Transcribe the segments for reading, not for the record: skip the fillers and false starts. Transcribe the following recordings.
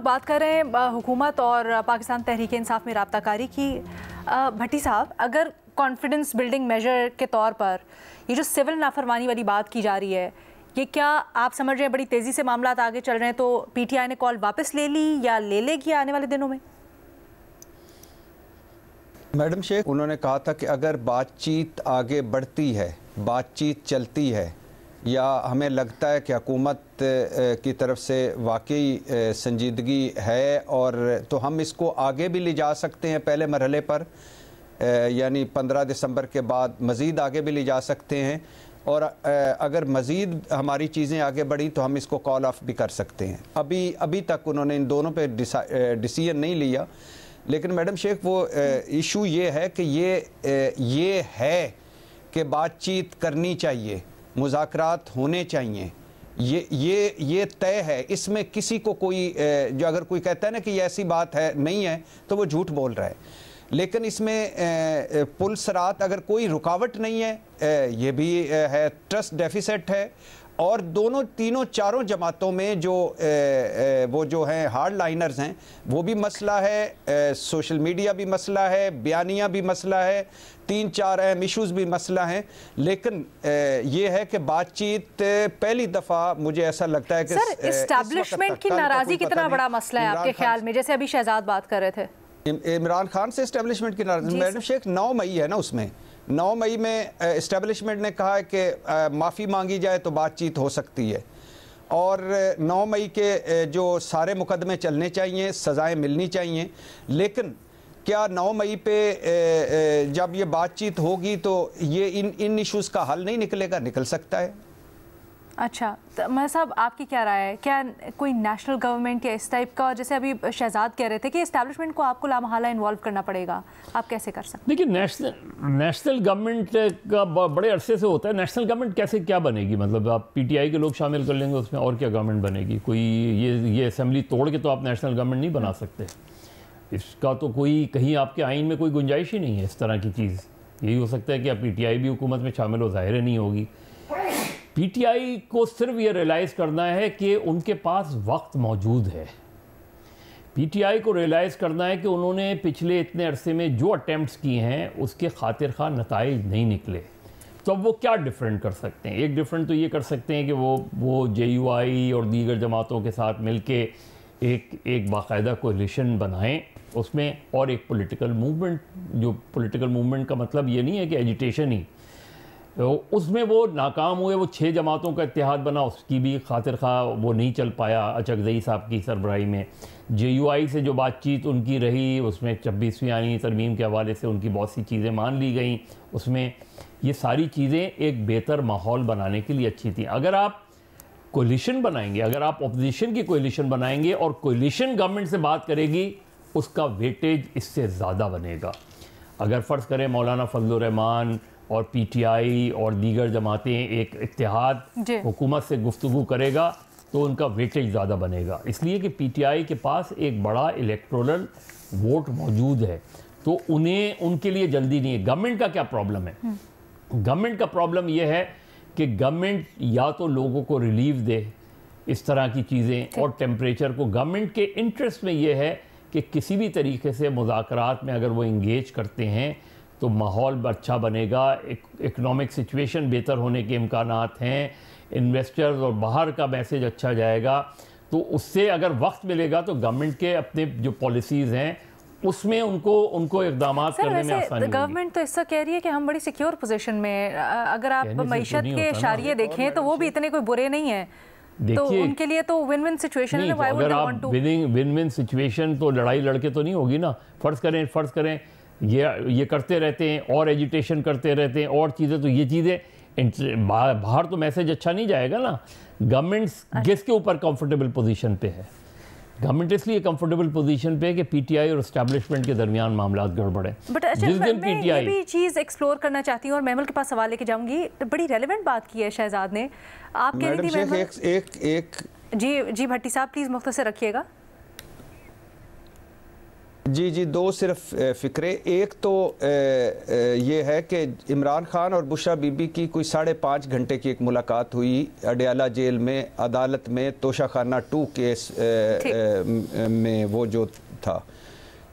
बात कर रहे हैं हुकूमत और पाकिस्तान तहरीक इंसाफ में राब्ताकारी की। भट्टी साहब, अगर कॉन्फिडेंस बिल्डिंग मेजर के तौर पर ये जो सिविल नाफरमानी वाली बात की जा रही है, ये क्या आप समझ रहे हैं बड़ी तेज़ी से मामला आगे चल रहे हैं तो पीटीआई ने कॉल वापस ले ली या ले लेगी आने वाले दिनों में? मैडम शेख, उन्होंने कहा था कि अगर बातचीत आगे बढ़ती है, बातचीत चलती है या हमें लगता है कि हुकूमत की तरफ से वाकई संजीदगी है और तो हम इसको आगे भी ले जा सकते हैं पहले मरहले पर, यानी 15 दिसंबर के बाद मज़ीद आगे भी ले जा सकते हैं और अगर मज़ीद हमारी चीज़ें आगे बढ़ी तो हम इसको कॉल ऑफ भी कर सकते हैं। अभी तक उन्होंने इन दोनों पे डिसीजन नहीं लिया, लेकिन मैडम शेख वो इशू ये है कि ये है कि बातचीत करनी चाहिए, मुज़ाकरात होने चाहिए, ये तय है। इसमें किसी को कोई जो अगर कोई कहता है ना कि ये ऐसी बात है नहीं है तो वो झूठ बोल रहा है, लेकिन इसमें पुल सरात अगर कोई रुकावट नहीं है, ये भी है, ट्रस्ट डेफिसिट है और तीनों चारों जमातों में जो वो जो हैं हार्ड लाइनर्स हैं वो भी मसला है, सोशल मीडिया भी मसला है, बयानिया भी मसला है, 3-4 अहम इशूज़ भी मसला हैं। लेकिन ये है कि बातचीत पहली दफ़ा मुझे ऐसा लगता है कि सर एस्टैब्लिशमेंट की नाराज़गी कितना बड़ा मसला है आपके ख्याल में, जैसे अभी शहजाद बात कर रहे थे इमरान खान से एस्टैब्लिशमेंट की नाराज़गी? मैडम शेख 9 मई है ना, उसमें 9 मई में एस्टैब्लिशमेंट ने कहा है कि माफ़ी मांगी जाए तो बातचीत हो सकती है और 9 मई के जो सारे मुकदमे चलने चाहिए, सज़ाएं मिलनी चाहिए। लेकिन क्या 9 मई पे जब ये बातचीत होगी तो ये इन इश्यूज़ का हल नहीं निकलेगा? निकल सकता है। अच्छा, तो मैं साहब आपकी क्या राय है, क्या कोई नेशनल गवर्नमेंट या इस टाइप का, जैसे अभी शहजाद कह रहे थे कि एस्टैब्लिशमेंट को आपको लामहला इन्वॉल्व करना पड़ेगा, आप कैसे कर सकते हैं? देखिए, नेशनल गवर्नमेंट का बड़े अरसे से होता है। नेशनल गवर्नमेंट कैसे क्या बनेगी? मतलब आप पीटीआई के लोग शामिल कर लेंगे उसमें, और क्या गवर्नमेंट बनेगी? कोई ये असेंबली तोड़ के तो आप नेशनल गवर्नमेंट नहीं बना सकते। इसका तो कोई कहीं आपके आइन में कोई गुंजाइश ही नहीं है इस तरह की चीज़। यही हो सकता है कि आप पीटीआई भी हुकूमत में शामिल हो, ज़ाहिर नहीं होगी। पीटीआई को सिर्फ ये रियलाइज़ करना है कि उनके पास वक्त मौजूद है। पीटीआई को रियलाइज़ करना है कि उन्होंने पिछले इतने अरसे में जो अटैम्प्ट्स किए हैं उसके खातिर खा नताइज नहीं निकले, तो अब वो क्या डिफरेंट कर सकते हैं? एक डिफरेंट तो ये कर सकते हैं कि वो JUI और दीगर जमातों के साथ मिलके एक बाकायदा कोलिशन बनाएं उसमें, और एक पॉलिटिकल मूवमेंट, जो पॉलिटिकल मूवमेंट का मतलब ये नहीं है कि एजिटेशन ही, तो उसमें वो नाकाम हुए। वो 6 जमातों का इत्तेहाद बना, उसकी भी खातिर खा वो नहीं चल पाया अचकज़ई साहब की सरबराही में। JUI से जो बातचीत उनकी रही उसमें 26वीं आईनी तरमीम के हवाले से उनकी बहुत सी चीज़ें मान ली गई। उसमें ये सारी चीज़ें एक बेहतर माहौल बनाने के लिए अच्छी थी। अगर आप कोलिशन बनाएंगे, अगर आप अपोजिशन की कोलिशन बनाएंगे और कोलिशन गवर्नमेंट से बात करेगी, उसका वेटेज इससे ज़्यादा बनेगा। अगर फ़र्ज़ करें मौलाना फजलुर रहमान और पीटीआई और दीगर जमातें एक इत्तेहाद हुकूमत से गुफ्तगू करेगा तो उनका वेटेज ज़्यादा बनेगा, इसलिए कि पीटीआई के पास एक बड़ा इलेक्टोरल वोट मौजूद है, तो उनके लिए जल्दी नहीं है। गवर्नमेंट का क्या प्रॉब्लम है? गवर्नमेंट का प्रॉब्लम यह है कि गवर्नमेंट या तो लोगों को रिलीफ दे इस तरह की चीज़ें, और टेम्परेचर को गवर्नमेंट के इंटरेस्ट में यह है कि किसी भी तरीके से मुज़ाकरात में अगर वो इंगेज करते हैं तो माहौल अच्छा बनेगा, इकनॉमिक सिचुएशन बेहतर होने के इम्कानात हैं, इन्वेस्टर्स और बाहर का मैसेज अच्छा जाएगा। तो उससे अगर वक्त मिलेगा तो गवर्नमेंट के अपने जो पॉलिसीज़ हैं उसमें उनको इकदाम करने में आसानी। गवर्नमेंट तो ऐसा कह रही है कि हम बड़ी सिक्योर पोजीशन में, अगर आप मईशत के इशारिये देखें तो वो भी इतने कोई बुरे नहीं है, तो उनके लिए तो विन विन सिचुएशन है। अगर आप विन विन सिचुएशन तो लड़ाई लड़के तो नहीं होगी ना। फ़र्ज़ करें ये करते रहते हैं और एजिटेशन करते रहते हैं और चीज़ें, तो ये चीज़ें बाहर तो मैसेज अच्छा नहीं जाएगा ना। गवर्नमेंट किसके ऊपर कंफर्टेबल पोजीशन पे है? गवर्नमेंट इसलिए कंफर्टेबल पोजीशन पे है कि पीटीआई और एस्टैब्लिशमेंट के दरमियान मामला गड़बड़ है। बट अच्छा, मैं ये भी चीज़ एक्सप्लोर करना चाहती हूँ और महमूल के पास सवाल लेके जाऊँगी। बड़ी रेलेवेंट बात की है शहजाद ने, आप कह रही थी। जी भट्टी साहब प्लीज़ मुख्तसर रखिएगा। जी जी, दो सिर्फ फ़िक्रे। एक तो ये है कि इमरान खान और बुशरा बीबी की कोई 5.5 घंटे की एक मुलाकात हुई अडयाला जेल में, अदालत में, तोशाखाना 2 केस में वो जो था,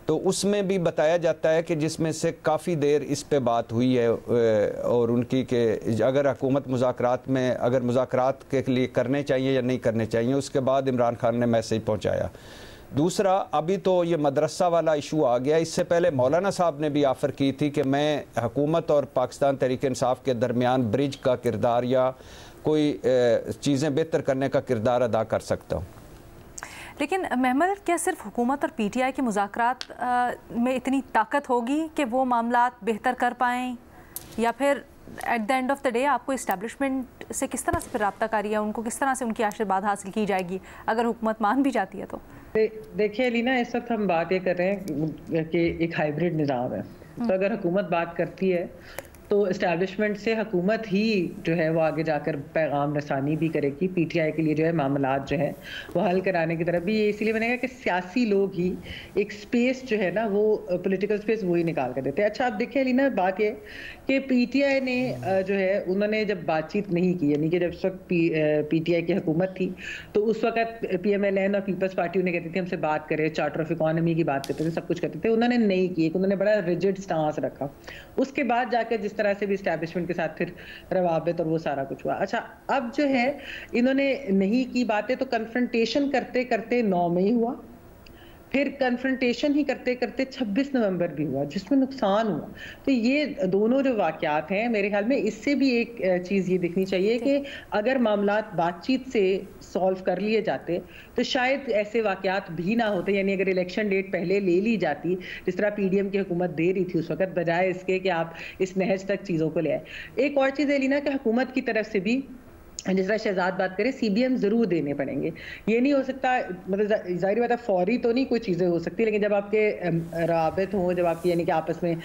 तो उसमें भी बताया जाता है कि जिसमें से काफ़ी देर इस पे बात हुई है और उनकी कि अगर हुकूमत मुज़ाकरात में, अगर मुज़ाकरात के लिए करने चाहिए या नहीं करने चाहिए, उसके बाद इमरान खान ने मैसेज पहुँचाया। दूसरा, अभी तो ये मदरसा वाला इशू आ गया, इससे पहले मौलाना साहब ने भी ऑफ़र की थी कि मैं हुकूमत और पाकिस्तान तहरीक इंसाफ के दरमियान ब्रिज का किरदार या कोई चीज़ें बेहतर करने का किरदार अदा कर सकता हूँ। लेकिन महमल, क्या सिर्फ हुकूमत और पीटीआई के मुज़ाकरात में इतनी ताकत होगी कि वो मामलात बेहतर कर पाएँ, या फिर at the end of the day आपको इस्टेब्लिशमेंट से किस तरह से फिर रब्ताकारी है, उनको किस तरह से उनकी आशीर्वाद हासिल की जाएगी अगर हुकूमत मान भी जाती है तो? देखिए लीना, इस वक्त हम बात ये कर रहे हैं कि एक हाइब्रिड निज़ाम है। तो अगर हुकूमत बात करती है तो इस्टेब्लिशमेंट से हुकूमत ही जो है वो आगे जाकर पैगाम रसानी भी करेगी, पीटीआई के लिए जो है मामलात जो है वो हल कराने की तरफ भी ये इसलिए बनेगा कि सियासी लोग ही एक स्पेस जो है ना वो पॉलिटिकल स्पेस वही निकाल कर देते हैं। अच्छा, आप देखिए लीना, बात ये कि पीटीआई ने जो है उन्होंने जब बातचीत नहीं की, यानी कि जब उस वक्त पीटीआई की हुकूमत थी तो उस वक्त पीएमएलएन और पीपल्स पार्टी उन्हें कहती थी हमसे बात करें, चार्टर ऑफ इकोनॉमी की बात करते थे, सब कुछ करते थे, उन्होंने नहीं की, उन्होंने बड़ा रिजिड स्टांस रखा। उसके बाद जाकर जिस तरह से भी एस्टैब्लिशमेंट के साथ फिर रवाबित और वो सारा कुछ हुआ। अच्छा, अब जो है इन्होंने नहीं की बातें, तो कन्फ्रंटेशन करते करते 9 मई हुआ, फिर कन्फ्रंटेशन ही करते करते 26 नवंबर भी हुआ, जिसमें नुकसान हुआ। तो ये दोनों जो वाकयात हैं, मेरे ख्याल में इससे भी एक चीज़ ये दिखनी चाहिए कि अगर मामलात बातचीत से सॉल्व कर लिए जाते तो शायद ऐसे वाकयात भी ना होते। यानी अगर इलेक्शन डेट पहले ले ली जाती, जिस तरह पीडीएम की हुकूमत दे रही थी उस वक्त, बजाय इसके कि आप इस नहज तक चीज़ों को ले आए। एक और चीज़ है लीना कि हुकूमत की तरफ से भी जिस तरह शहजाद बात करें, सीबीएम जरूर देने पड़ेंगे। ये नहीं हो सकता, मतलब जाहिर बात है फौरी तो नहीं कोई चीज़ें हो सकती, लेकिन जब आपके राबित हो, जब आपकी यानी कि आपस में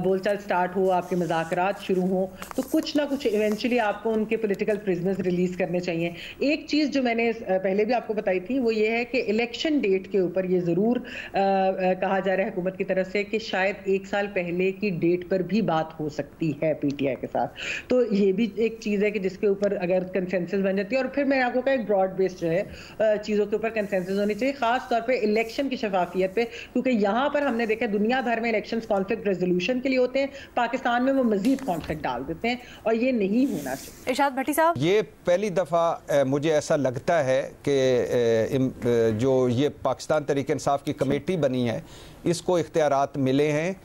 बोलचाल स्टार्ट हो, आपके मुज़ाकरात शुरू हो, तो कुछ ना कुछ इवेंचुअली आपको उनके पॉलिटिकल प्रिजनर्स रिलीज करने चाहिए। एक चीज़ जो मैंने पहले भी आपको बताई थी वो ये है कि इलेक्शन डेट के ऊपर ये ज़रूर कहा जा रहा है हुकूमत की तरफ से कि शायद 1 साल पहले की डेट पर भी बात हो सकती है पीटीआई के साथ। तो ये भी एक चीज़ है कि जिसके ऊपर अगर कंसेंसस बन जाती है, और फिर मैं आपको कहा एक ब्रॉड बेस्ड जो है चीज़ों के ऊपर कंसेंसस होनी चाहिए, खास तौर पे इलेक्शन की शफाफियत पे, क्योंकि यहाँ पर हमने देखा दुनिया भर में इलेक्शंस कॉन्फ्लिक्ट रेजोल्यूशन के लिए होते हैं, पाकिस्तान में वो मजीद कॉन्फ्लिक्ट डाल देते हैं और ये नहीं होना चाहिए। इरशाद भट्टी साहब, ये पहली दफ़ा मुझे ऐसा लगता है कि जो ये पाकिस्तान तहरीक इंसाफ की कमेटी बनी है इसको इख्तियारात मिले हैं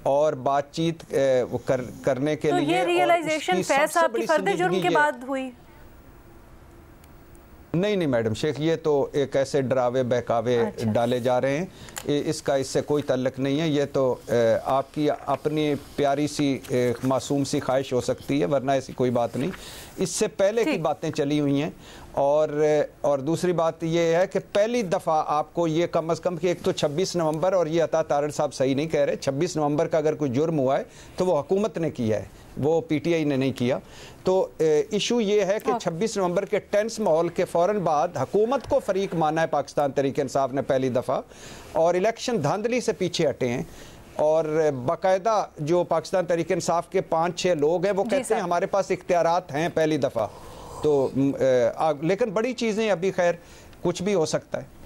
और बातचीत करने के लिए। ये रियलाइजेशन फैज साहब की फर्द जुर्म के बाद हुई? नहीं मैडम शेख, ये तो एक ऐसे डरावे बहकावे डाले जा रहे हैं, इसका इससे कोई ताल्लुक नहीं है। ये तो आपकी अपनी प्यारी सी मासूम सी ख्वाहिश हो सकती है, वरना ऐसी कोई बात नहीं। इससे पहले की बातें चली हुई हैं। और दूसरी बात ये है कि पहली दफ़ा आपको ये कम अज़ कम कि एक तो 26 नवंबर, और ये अता तारड़ साहब सही नहीं कह रहे, 26 नवंबर का अगर कोई जुर्म हुआ है तो वो हुकूमत ने किया है, वो पीटीआई ने नहीं किया। तो इशू ये है कि 26 नवंबर के टेंस माहौल के फ़ौरन बाद हुकूमत को फरीक माना है पाकिस्तान तहरीक इंसाफ ने पहली दफ़ा, और इलेक्शन धांधली से पीछे हटे हैं। और बाकायदा जो पाकिस्तान तहरीक इंसाफ के 5-6 लोग हैं वो कहते हैं हमारे पास इख्तियारात हैं पहली दफ़ा। तो लेकिन बड़ी चीज़ें अभी खैर कुछ भी हो सकता है।